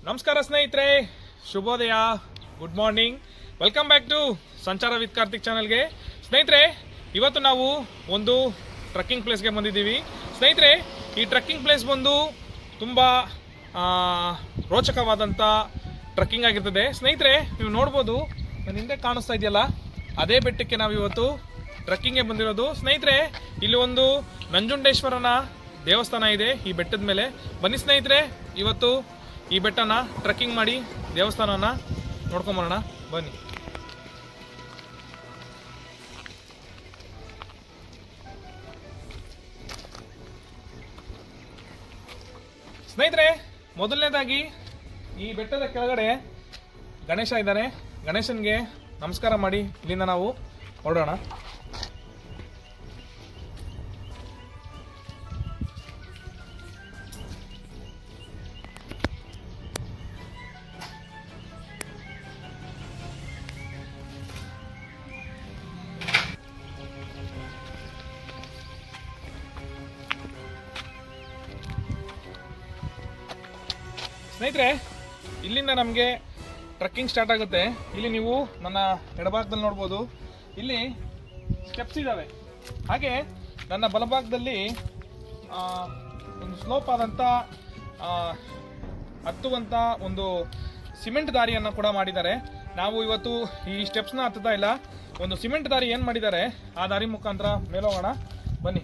ನಮಸ್ಕಾರ ಸ್ನೇಹಿತರೆ, ಶುಭೋದಯ, good morning. Welcome back to ಸಂಚಾರ ವಿತ್ ಕಾರ್ತಿಕ್ ಚಾನಲ್ಗೆ. ಸ್ನೇಹಿತರೆ, ಇವತ್ತು ನಾವು ಒಂದು ಟ್ರಕ್ಕಿಂಗ್ ಪ್ಲೇಸ್ಗೆ ಬಂದಿದ್ದೀವಿ. ಸ್ನೇಹಿತರೆ, ಈ ಟ್ರಕ್ಕಿಂಗ್ ಪ್ಲೇಸ್ ಬಂದು ತುಂಬ ರೋಚಕವಾದಂಥ ಟ್ರಕ್ಕಿಂಗ್ ಆಗಿರ್ತದೆ. ಸ್ನೇಹಿತರೆ, ನೀವು ನೋಡ್ಬೋದು, ನನ್ನ ಹಿಂದೆ ಕಾಣಿಸ್ತಾ ಇದೆಯಲ್ಲ, ಅದೇ ಬೆಟ್ಟಕ್ಕೆ ನಾವು ಇವತ್ತು ಟ್ರಕ್ಕಿಂಗ್ಗೆ ಬಂದಿರೋದು. ಸ್ನೇಹಿತರೆ, ಇಲ್ಲಿ ಒಂದು ನಂಜುಂಡೇಶ್ವರನ ದೇವಸ್ಥಾನ ಇದೆ ಈ ಬೆಟ್ಟದ ಮೇಲೆ. ಬನ್ನಿ ಸ್ನೇಹಿತರೆ, ಇವತ್ತು ಈ ಬೆಟ್ಟನ ಟ್ರಕ್ಕಿಂಗ್ ಮಾಡಿ ದೇವಸ್ಥಾನನ ನೋಡ್ಕೊಂಬರೋಣ. ಬನ್ನಿ ಸ್ನೇಹಿತರೆ. ಮೊದಲನೇದಾಗಿ ಈ ಬೆಟ್ಟದ ಕೆಳಗಡೆ ಗಣೇಶ ಇದ್ದಾನೆ. ಗಣೇಶನ್ಗೆ ನಮಸ್ಕಾರ ಮಾಡಿ ಇಲ್ಲಿಂದ ನಾವು ಹೊರಡೋಣ. ಸ್ನೇಹಿತರೆ, ಇಲ್ಲಿಂದ ನಮಗೆ ಟ್ರಕ್ಕಿಂಗ್ ಸ್ಟಾರ್ಟ್ ಆಗುತ್ತೆ. ಇಲ್ಲಿ ನೀವು ನನ್ನ ಎಡಭಾಗದಲ್ಲಿ ನೋಡ್ಬೋದು, ಇಲ್ಲಿ ಸ್ಟೆಪ್ಸ್ ಇದ್ದಾವೆ. ಹಾಗೆ ನನ್ನ ಬಲಭಾಗದಲ್ಲಿ ಒಂದು ಸ್ಲೋಪ್ ಆದಂಥ ಹತ್ತುವಂಥ ಒಂದು ಸಿಮೆಂಟ್ ದಾರಿಯನ್ನು ಕೂಡ ಮಾಡಿದ್ದಾರೆ. ನಾವು ಇವತ್ತು ಈ ಸ್ಟೆಪ್ಸ್ನ ಹತ್ತುತ್ತಾ ಇಲ್ಲ, ಒಂದು ಸಿಮೆಂಟ್ ದಾರಿ ಏನು ಮಾಡಿದ್ದಾರೆ ಆ ದಾರಿ ಮುಖಾಂತರ ಮೇಲೆ ಹೋಗೋಣ. ಬನ್ನಿ.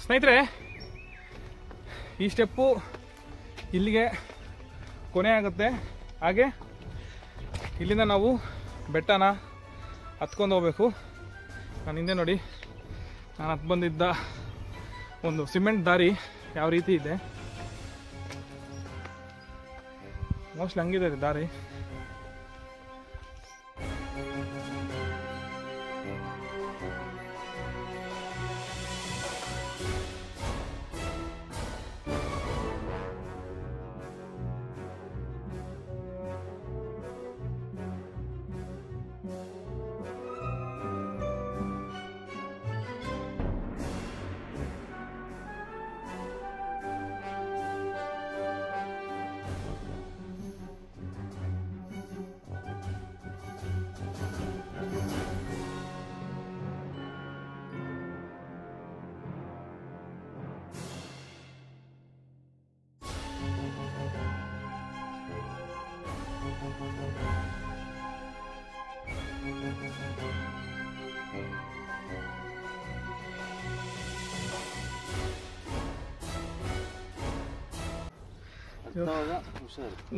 ಸ್ನೇಹಿತರೆ, ಈ ಸ್ಟೆಪ್ಪು ಇಲ್ಲಿಗೆ ಕೊನೆ ಆಗುತ್ತೆ. ಹಾಗೆ ಇಲ್ಲಿಂದ ನಾವು ಬೆಟ್ಟನ ಹತ್ಕೊಂಡು ಹೋಗ್ಬೇಕು. ನಾನು ಹಿಂದೆ ನೋಡಿ, ನಾನು ಹತ್ತು ಬಂದಿದ್ದ ಒಂದು ಸಿಮೆಂಟ್ ದಾರಿ ಯಾವ ರೀತಿ ಇದೆ, ಮೋಸ್ಟ್ಲಿ ಹಂಗಿದೆ ದಾರಿ.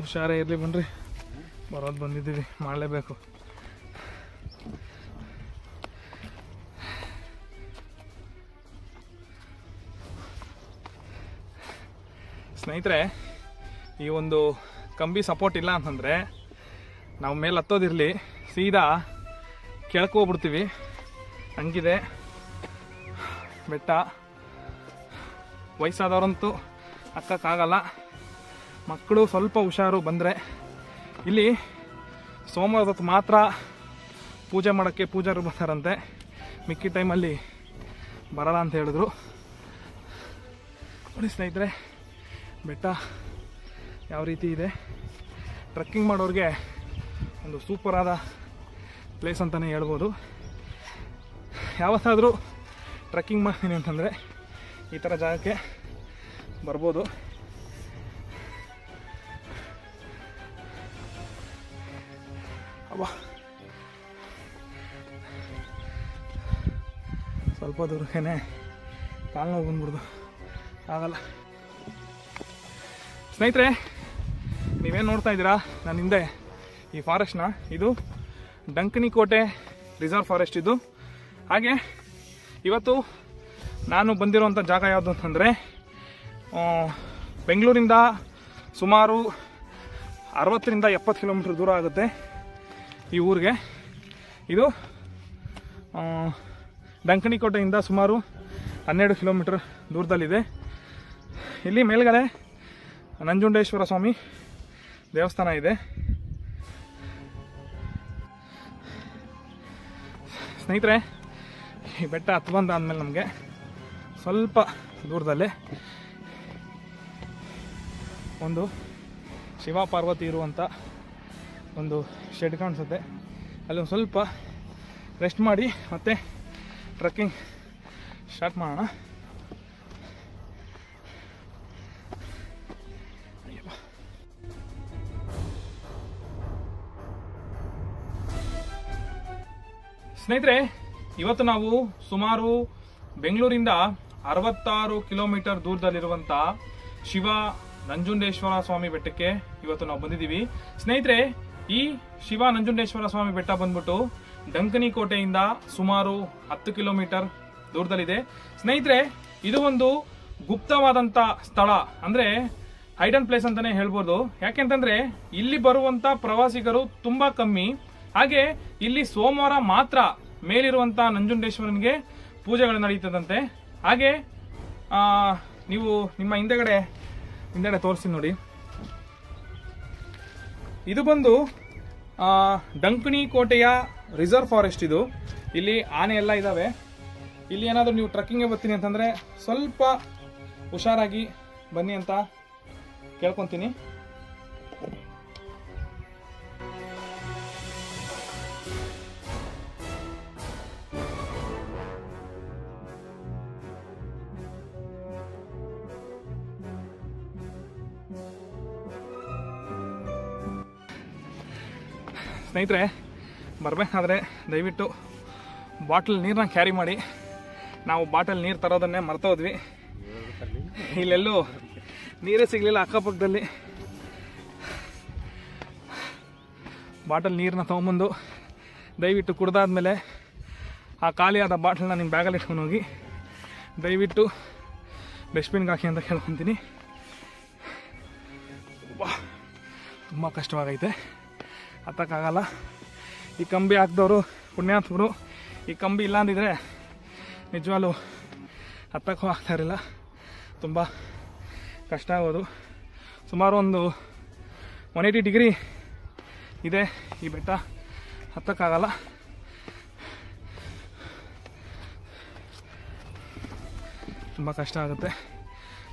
ಹುಷಾರೇ ಇರಲಿ, ಬನ್ರಿ. ಬರೋದು ಬಂದಿದ್ದೀವಿ, ಮಾಡಲೇಬೇಕು. ಸ್ನೇಹಿತರೆ, ಈ ಒಂದು ಕಂಬಿ ಸಪೋರ್ಟ್ ಇಲ್ಲ ಅಂತಂದರೆ ನಾವು ಮೇಲೆ ಹತ್ತೋದಿರಲಿ, ಸೀದಾ ಕೆಳಕ್ಕೆ ಹೋಗ್ಬಿಡ್ತೀವಿ. ಹಂಗಿದೆ ಬೆಟ್ಟ. ವಯಸ್ಸಾದವ್ರಂತೂ ಹತ್ತಕ್ಕಾಗಲ್ಲ, ಮಕ್ಕಳು ಸ್ವಲ್ಪ ಹುಷಾರು ಬಂದರೆ. ಇಲ್ಲಿ ಸೋಮವಾರದ ಹೊತ್ತು ಮಾತ್ರ ಪೂಜೆ ಮಾಡೋಕ್ಕೆ ಪೂಜಾರು ಬರ್ತಾರಂತೆ, ಮಿಕ್ಕಿ ಟೈಮಲ್ಲಿ ಬರಲ್ಲ ಅಂತ ಹೇಳಿದ್ರು. ನೋಡಿ ಸ್ನೇಹಿತರೆ, ಬೆಟ್ಟ ಯಾವ ರೀತಿ ಇದೆ. ಟ್ರಕ್ಕಿಂಗ್ ಮಾಡೋರಿಗೆ ಒಂದು ಸೂಪರಾದ ಪ್ಲೇಸ್ ಅಂತಲೇ ಹೇಳ್ಬೋದು. ಯಾವತ್ತಾದರೂ ಟ್ರಕ್ಕಿಂಗ್ ಮಾಡ್ತೀನಿ ಅಂತಂದರೆ ಈ ಥರ ಜಾಗಕ್ಕೆ ಬರ್ಬೋದು. ಸ್ವಲ್ಪ ದೂರಕ್ಕೇನೆ ಕಾಲು ನೋವು ಬಂದ್ಬಿಡ್ದು, ಆಗಲ್ಲ. ಸ್ನೇಹಿತರೆ, ನೀವೇನು ನೋಡ್ತಾ ಇದ್ದೀರಾ ನನ್ನ ಹಿಂದೆ ಈ ಫಾರೆಸ್ಟ್ನ, ಇದು ಡಂಕನಿಕೋಟೆ ರಿಸರ್ವ್ ಫಾರೆಸ್ಟ್ ಇದು. ಹಾಗೆ ಇವತ್ತು ನಾನು ಬಂದಿರೋಂಥ ಜಾಗ ಯಾವುದು ಅಂತಂದರೆ, ಬೆಂಗಳೂರಿಂದ ಸುಮಾರು 60ರಿಂದ 70 ಕಿಲೋಮೀಟ್ರ್ ದೂರ ಆಗುತ್ತೆ ಈ ಊರಿಗೆ. ಇದು ಡಂಕನಿಕೋಟೆಯಿಂದ ಸುಮಾರು 12 ಕಿಲೋಮೀಟ್ರ್ ದೂರದಲ್ಲಿದೆ. ಇಲ್ಲಿ ಮೇಲ್ಗಡೆ ನಂಜುಂಡೇಶ್ವರ ಸ್ವಾಮಿ ದೇವಸ್ಥಾನ ಇದೆ. ಸ್ನೇಹಿತರೆ, ಈ ಬೆಟ್ಟ ಹತ್ತು ಬಂದಾದ್ಮೇಲೆ ನಮಗೆ ಸ್ವಲ್ಪ ದೂರದಲ್ಲೇ ಒಂದು ಶಿವ ಪಾರ್ವತಿ ಇರುವಂಥ ಒಂದು ಶೆಡ್ ಕಾಣಿಸುತ್ತೆ. ಅಲ್ಲಿ ಒಂದು ಸ್ವಲ್ಪ ರೆಸ್ಟ್ ಮಾಡಿ ಮತ್ತೆ ಟ್ರೆಕ್ಕಿಂಗ್ ಸ್ಟಾರ್ಟ್ ಮಾಡೋಣ. ಸ್ನೇಹಿತರೆ, ಇವತ್ತು ನಾವು ಸುಮಾರು ಬೆಂಗಳೂರಿಂದ 66 ಕಿಲೋಮೀಟರ್ ದೂರದಲ್ಲಿರುವಂಥ ಶಿವ ನಂಜುಂಡೇಶ್ವರ ಸ್ವಾಮಿ ಬೆಟ್ಟಕ್ಕೆ ಇವತ್ತು ನಾವು ಬಂದಿದ್ದೀವಿ. ಸ್ನೇಹಿತರೆ, ಈ ಶಿವ ನಂಜುಂಡೇಶ್ವರ ಸ್ವಾಮಿ ಬೆಟ್ಟ ಬಂದ್ಬಿಟ್ಟು ಡಂಕನಿಕೋಟೆಯಿಂದ ಸುಮಾರು 10 ಕಿಲೋಮೀಟರ್ ದೂರದಲ್ಲಿದೆ. ಸ್ನೇಹಿತರೆ, ಇದು ಒಂದು ಗುಪ್ತವಾದಂಥ ಸ್ಥಳ, ಅಂದರೆ ಹೈಡನ್ ಪ್ಲೇಸ್ ಅಂತಾನೆ ಹೇಳ್ಬೋದು. ಯಾಕೆಂತಂದ್ರೆ ಇಲ್ಲಿ ಬರುವಂತ ಪ್ರವಾಸಿಗರು ತುಂಬಾ ಕಮ್ಮಿ. ಹಾಗೆ ಇಲ್ಲಿ ಸೋಮವಾರ ಮಾತ್ರ ಮೇಲಿರುವಂತ ನಂಜುಂಡೇಶ್ವರನಿಗೆ ಪೂಜೆಗಳು ನಡೆಯುತ್ತದಂತೆ. ಹಾಗೆ ನೀವು ನಿಮ್ಮ ಹಿಂದೆಗಡೆ ತೋರಿಸ್ತೀನಿ ನೋಡಿ. ಇದು ಬಂದು ಡಂಕನಿಕೋಟೆಯ ರಿಸರ್ವ್ ಫಾರೆಸ್ಟ್. ಇದು ಇಲ್ಲಿ ಆನೆ ಎಲ್ಲ ಇದಾವೆ. ಇಲ್ಲಿ ಏನಾದರೂ ನೀವು ಟ್ರೆಕ್ಕಿಂಗ್ಗೆ ಬರ್ತೀನಿ ಅಂತಂದ್ರೆ ಸ್ವಲ್ಪ ಹುಷಾರಾಗಿ ಬನ್ನಿ ಅಂತ ಕೇಳ್ಕೊಂತೀನಿ. ಸ್ನೇಹಿತರೆ, ಬರಬೇಕಾದ್ರೆ ದಯವಿಟ್ಟು ಬಾಟಲ್ ನೀರನ್ನ ಕ್ಯಾರಿ ಮಾಡಿ. ನಾವು ಬಾಟಲ್ ನೀರು ತರೋದನ್ನೇ ಮರ್ತೋದ್ವಿ. ಇಲ್ಲೆಲ್ಲೂ ನೀರೇ ಸಿಗಲಿಲ್ಲ ಅಕ್ಕಪಕ್ಕದಲ್ಲಿ. ಬಾಟಲ್ ನೀರನ್ನ ತೊಗೊಂಬಂದು ದಯವಿಟ್ಟು ಕುಡ್ದಾದ್ಮೇಲೆ ಆ ಖಾಲಿಯಾದ ಬಾಟಲ್ನ ನಿಮ್ಮ ಬ್ಯಾಗಲ್ಲಿ ಇಟ್ಕೊಂಡು ಹೋಗಿ ದಯವಿಟ್ಟು ಡಸ್ಟ್ಬಿನ್ಗೆ ಹಾಕಿ ಅಂತ ಕೇಳ್ಕೊತೀನಿ. ತುಂಬ ಕಷ್ಟವಾಗೈತೆ, ಹತ್ತಕ್ಕಾಗಲ್ಲ. ಈ ಕಂಬಿ ಹಾಕಿದವರು ಪುಣ್ಯಾತ್ಮರು. ಈ ಕಂಬಿ ಇಲ್ಲ ಅಂದಿದ್ರೆ ನಿಜವಾಗ್ಲೂ ಹತ್ತಕ್ಕೂ ಆಗ್ತಾ ಇರಲಿಲ್ಲ, ತುಂಬ ಕಷ್ಟ ಆಗೋದು. ಸುಮಾರು ಒಂದು 180 ಡಿಗ್ರಿ ಇದೆ ಈ ಬೆಟ್ಟ, ಹತ್ತಕ್ಕಾಗಲ್ಲ. ತುಂಬ ಕಷ್ಟ ಆಗುತ್ತೆ.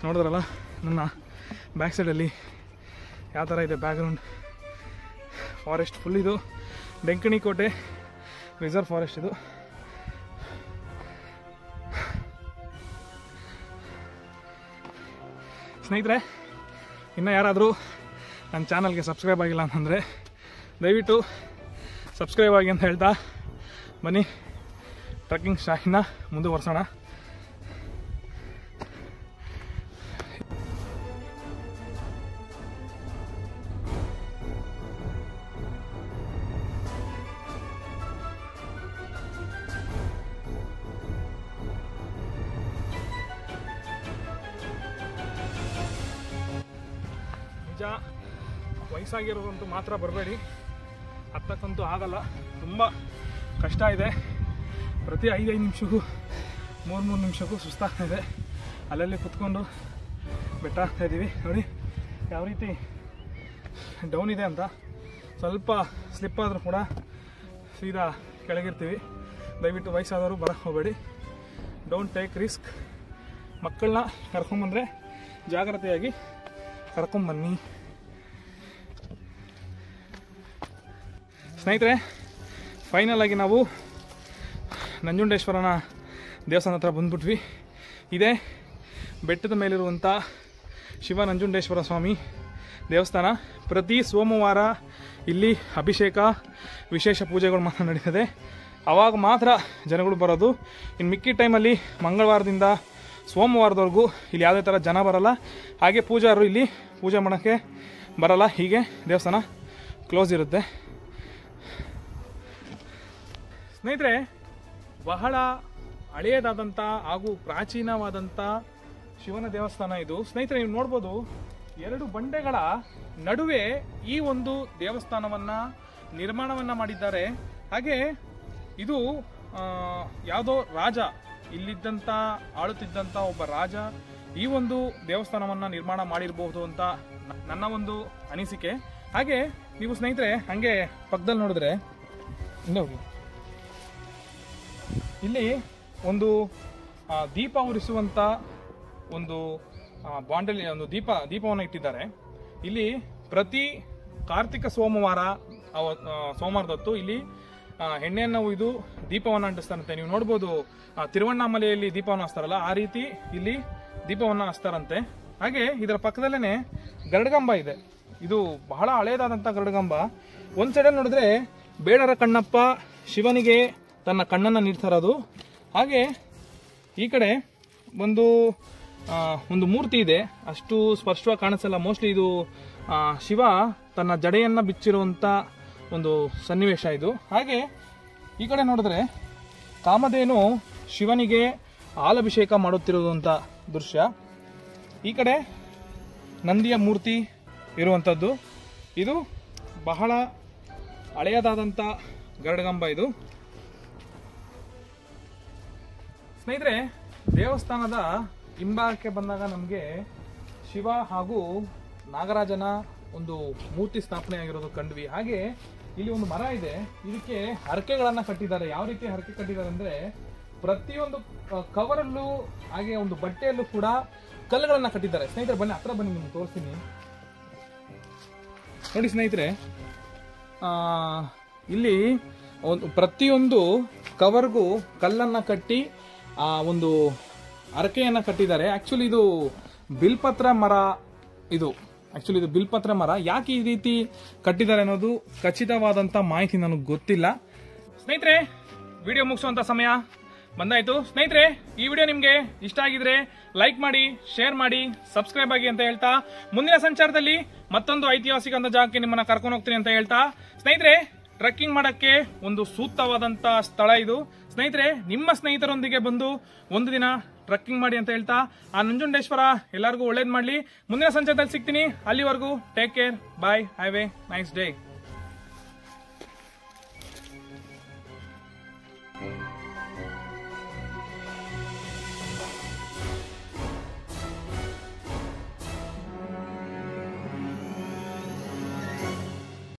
ನೋಡಿದ್ರಲ್ಲ ನನ್ನ ಬ್ಯಾಕ್ ಸೈಡಲ್ಲಿ ಯಾವ ಥರ ಇದೆ ಬ್ಯಾಕ್ಗ್ರೌಂಡ್. Forest full. ಇದು ಡಂಕನಿಕೋಟೆ ರಿಸರ್ವ್ ಫಾರೆಸ್ಟ್ ಇದು. ಸ್ನೇಹಿತರೆ, ಇನ್ನು ಯಾರಾದರೂ ನನ್ನ ಚಾನಲ್ಗೆ ಸಬ್ಸ್ಕ್ರೈಬ್ ಆಗಿಲ್ಲ ಅಂತಂದರೆ ದಯವಿಟ್ಟು ಸಬ್ಸ್ಕ್ರೈಬ್ ಆಗಿ ಅಂತ ಹೇಳ್ತಾ ಬನ್ನಿ ಟ್ರೆಕ್ಕಿಂಗ್ ಸ್ಟಾರ್ಟಿಂದ ಮುಂದುವರ್ಸೋಣ. ನಿಜ, ವಯಸ್ಸಾಗಿರೋದಂತೂ ಮಾತ್ರ ಬರಬೇಡಿ, ಹತ್ತಕ್ಕಂತೂ ಆಗಲ್ಲ. ತುಂಬ ಕಷ್ಟ ಇದೆ. ಪ್ರತಿ 5-5 ನಿಮಿಷಕ್ಕೂ 3-3 ನಿಮಿಷಕ್ಕೂ ಸುಸ್ತಾಗ್ತಾಯಿದೆ. ಅಲ್ಲಲ್ಲಿ ಕುತ್ಕೊಂಡು ಬೆಟ್ಟ ಆಗ್ತಾಯಿದ್ದೀವಿ. ನೋಡಿ ಯಾವ ರೀತಿ ಡೌನ್ ಇದೆ ಅಂತ. ಸ್ವಲ್ಪ ಸ್ಲಿಪ್ ಆದರೂ ಕೂಡ ಸೀದಾ ಕೆಳಗಿರ್ತೀವಿ. ದಯವಿಟ್ಟು ವಯಸ್ಸಾದವರು ಬರೋಕ್ಕೆ ಹೋಗಬೇಡಿ. Don't take risk. ಮಕ್ಕಳನ್ನ ಕರ್ಕೊಂಬಂದರೆ ಜಾಗ್ರತೆಯಾಗಿ ಕರ್ಕೊಂಬನ್ನಿ. ಸ್ನೇಹಿತರೆ, ಫೈನಲ್ ಆಗಿ ನಾವು ನಂಜುಂಡೇಶ್ವರನ ದೇವಸ್ಥಾನ ಹತ್ರ ಬಂದ್ಬಿಟ್ವಿ. ಇದೇ ಬೆಟ್ಟದ ಮೇಲಿರುವಂಥ ಶಿವ ನಂಜುಂಡೇಶ್ವರ ಸ್ವಾಮಿ ದೇವಸ್ಥಾನ. ಪ್ರತಿ ಸೋಮವಾರ ಇಲ್ಲಿ ಅಭಿಷೇಕ, ವಿಶೇಷ ಪೂಜೆಗಳು ಮಾತ್ರ ನಡೀತದೆ. ಆವಾಗ ಮಾತ್ರ ಜನಗಳು ಬರೋದು. ಇನ್ನು ಮಿಕ್ಕಿ ಟೈಮಲ್ಲಿ ಮಂಗಳವಾರದಿಂದ ಸೋಮವಾರದವರೆಗೂ ಇಲ್ಲಿ ಯಾವುದೇ ಥರ ಜನ ಬರಲ್ಲ. ಹಾಗೆ ಪೂಜಾರರು ಇಲ್ಲಿ ಪೂಜೆ ಮಾಡೋಕ್ಕೆ ಬರಲ್ಲ. ಹೀಗೆ ದೇವಸ್ಥಾನ ಕ್ಲೋಸ್ ಇರುತ್ತೆ. ಸ್ನೇಹಿತರೆ, ಬಹಳ ಹಳೆಯದಾದಂಥ ಹಾಗೂ ಪ್ರಾಚೀನವಾದಂಥ ಶಿವನ ದೇವಸ್ಥಾನ ಇದು. ಸ್ನೇಹಿತರೆ, ನೀವು ನೋಡ್ಬೋದು, 2 ಬಂಡೆಗಳ ನಡುವೆ ಈ ಒಂದು ದೇವಸ್ಥಾನವನ್ನು ನಿರ್ಮಾಣವನ್ನು ಮಾಡಿದ್ದಾರೆ. ಹಾಗೆ ಇದು ಯಾವುದೋ ರಾಜ, ಇಲ್ಲಿದ್ದಂಥ ಆಳುತ್ತಿದ್ದಂಥ ಒಬ್ಬ ರಾಜ ಈ ಒಂದು ದೇವಸ್ಥಾನವನ್ನು ನಿರ್ಮಾಣ ಮಾಡಿರಬಹುದು ಅಂತ ನನ್ನ ಒಂದು ಅನಿಸಿಕೆ. ಹಾಗೆ ನೀವು ಸ್ನೇಹಿತರೆ ಹಾಗೆ ಪಕ್ಕದಲ್ಲಿ ನೋಡಿದ್ರೆ ಇಲ್ಲಿ ಒಂದು ದೀಪ ಉರಿಸುವಂಥ ಒಂದು ಬಾಂಡಲಿ ಒಂದು ದೀಪವನ್ನು ಇಟ್ಟಿದ್ದಾರೆ. ಇಲ್ಲಿ ಪ್ರತಿ ಕಾರ್ತಿಕ ಸೋಮವಾರದೊತ್ತು ಇಲ್ಲಿ ಎಣ್ಣೆಯನ್ನು ಒಯ್ದು ದೀಪವನ್ನು ಅಂಟಿಸ್ತಾರಂತೆ. ನೀವು ನೋಡ್ಬೋದು, ತಿರುವಣ್ಣಾಮಲೆಯಲ್ಲಿ ದೀಪವನ್ನು ಹಚ್ತಾರಲ್ಲ, ಆ ರೀತಿ ಇಲ್ಲಿ ದೀಪವನ್ನು ಹಚ್ತಾರಂತೆ. ಹಾಗೆ ಇದರ ಪಕ್ಕದಲ್ಲೇ ಗರುಡಗಂಬ ಇದೆ. ಇದು ಬಹಳ ಹಳೆಯದಾದಂಥ ಗರುಡಗಂಬ. ಒಂದು ಸೈಡಲ್ಲಿ ನೋಡಿದ್ರೆ ಬೇಡರ ಕಣ್ಣಪ್ಪ ಶಿವನಿಗೆ ತನ್ನ ಕಣ್ಣನ್ನು ನೀಡ್ತಾ ಇರೋದು. ಹಾಗೆ ಈ ಕಡೆ ಒಂದು ಮೂರ್ತಿ ಇದೆ, ಅಷ್ಟು ಸ್ಪಷ್ಟವಾಗಿ ಕಾಣಿಸಲ್ಲ. ಮೋಸ್ಟ್ಲಿ ಇದು ಶಿವ ತನ್ನ ಜಡೆಯನ್ನು ಬಿಚ್ಚಿರುವಂಥ ಒಂದು ಸನ್ನಿವೇಶ ಇದು. ಹಾಗೆ ಈ ಕಡೆ ನೋಡಿದ್ರೆ ಕಾಮಧೇನು ಶಿವನಿಗೆ ಹಾಲಭಿಷೇಕ ಮಾಡುತ್ತಿರುವಂಥ ದೃಶ್ಯ. ಈ ಕಡೆ ನಂದಿಯ ಮೂರ್ತಿ ಇರುವಂಥದ್ದು. ಇದು ಬಹಳ ಹಳೆಯದಾದಂಥ ಗರುಡಗಂಬ ಇದು. ಸ್ನೇಹಿತರೆ, ದೇವಸ್ಥಾನದ ಹಿಂಭಾಗಕ್ಕೆ ಬಂದಾಗ ನಮಗೆ ಶಿವ ಹಾಗೂ ನಾಗರಾಜನ ಒಂದು ಮೂರ್ತಿ ಸ್ಥಾಪನೆ ಆಗಿರೋದು ಕಂಡ್ವಿ. ಹಾಗೆ ಇಲ್ಲಿ ಒಂದು ಮರ ಇದೆ, ಇದಕ್ಕೆ ಹರಕೆಗಳನ್ನ ಕಟ್ಟಿದ್ದಾರೆ. ಯಾವ ರೀತಿ ಹರಕೆ ಕಟ್ಟಿದ್ದಾರೆ ಅಂದ್ರೆ, ಪ್ರತಿಯೊಂದು ಕವರಲ್ಲೂ ಹಾಗೆ ಒಂದು ಬಟ್ಟೆಯಲ್ಲೂ ಕೂಡ ಕಲ್ಲುಗಳನ್ನ ಕಟ್ಟಿದ್ದಾರೆ. ಸ್ನೇಹಿತರೆ ಬನ್ನಿ, ಹತ್ರ ಬನ್ನಿ, ನಿಮ್ಗೆ ತೋರಿಸ್ತೀನಿ. ನೋಡಿ ಸ್ನೇಹಿತರೆ, ಇಲ್ಲಿ ಪ್ರತಿಯೊಂದು ಕವರ್ಗೂ ಕಲ್ಲನ್ನ ಕಟ್ಟಿ ಒಂದು ಹರಕೆಯನ್ನ ಕಟ್ಟಿದ್ದಾರೆ. ಆಕ್ಚುಲಿ ಇದು ಬಿಲ್ಪತ್ರ ಮರ. ಇದು ಬಿಲ್ಪತ್ರ ಮರ. ಯಾಕೆ ಈ ರೀತಿ ಕಟ್ಟಿದ್ದಾರೆ ಅನ್ನೋದು ಖಚಿತವಾದಂತ ಮಾಹಿತಿ ನನಗೆ ಗೊತ್ತಿಲ್ಲ. ಸ್ನೇಹಿತರೆ, ವಿಡಿಯೋ ಮುಗಿಸುವಂತ ಸಮಯ ಬಂದಾಯ್ತು. ಸ್ನೇಹಿತರೆ, ಈ ವಿಡಿಯೋ ನಿಮ್ಗೆ ಇಷ್ಟ ಆಗಿದ್ರೆ ಲೈಕ್ ಮಾಡಿ, ಶೇರ್ ಮಾಡಿ, ಸಬ್ಸ್ಕ್ರೈಬ್ ಆಗಿ ಅಂತ ಹೇಳ್ತಾ, ಮುಂದಿನ ಸಂಚಾರದಲ್ಲಿ ಮತ್ತೊಂದು ಐತಿಹಾಸಿಕ ಜಾಗಕ್ಕೆ ನಿಮ್ಮನ್ನ ಕರ್ಕೊಂಡು ಹೋಗ್ತೀನಿ ಅಂತ ಹೇಳ್ತಾ, ಸ್ನೇಹಿತರೆ, ಟ್ರೆಕ್ಕಿಂಗ್ ಮಾಡಕ್ಕೆ ಒಂದು ಸೂಕ್ತವಾದಂತ ಸ್ಥಳ ಇದು. ಸ್ನೇಹಿತರೆ, ನಿಮ್ಮ ಸ್ನೇಹಿತರೊಂದಿಗೆ ಬಂದು ಒಂದು ದಿನ ಟ್ರೆಕ್ಕಿಂಗ್ ಮಾಡಿ ಅಂತ ಹೇಳ್ತಾ, ಆ ನಂಜುಂಡೇಶ್ವರ ಎಲ್ಲರಿಗೂ ಒಳ್ಳೇದು ಮಾಡಲಿ. ಮುಂದಿನ ಸಂಚಾರದಲ್ಲಿ ಸಿಗ್ತೀನಿ. ಅಲ್ಲಿವರೆಗೂ take care, bye, have a nice day.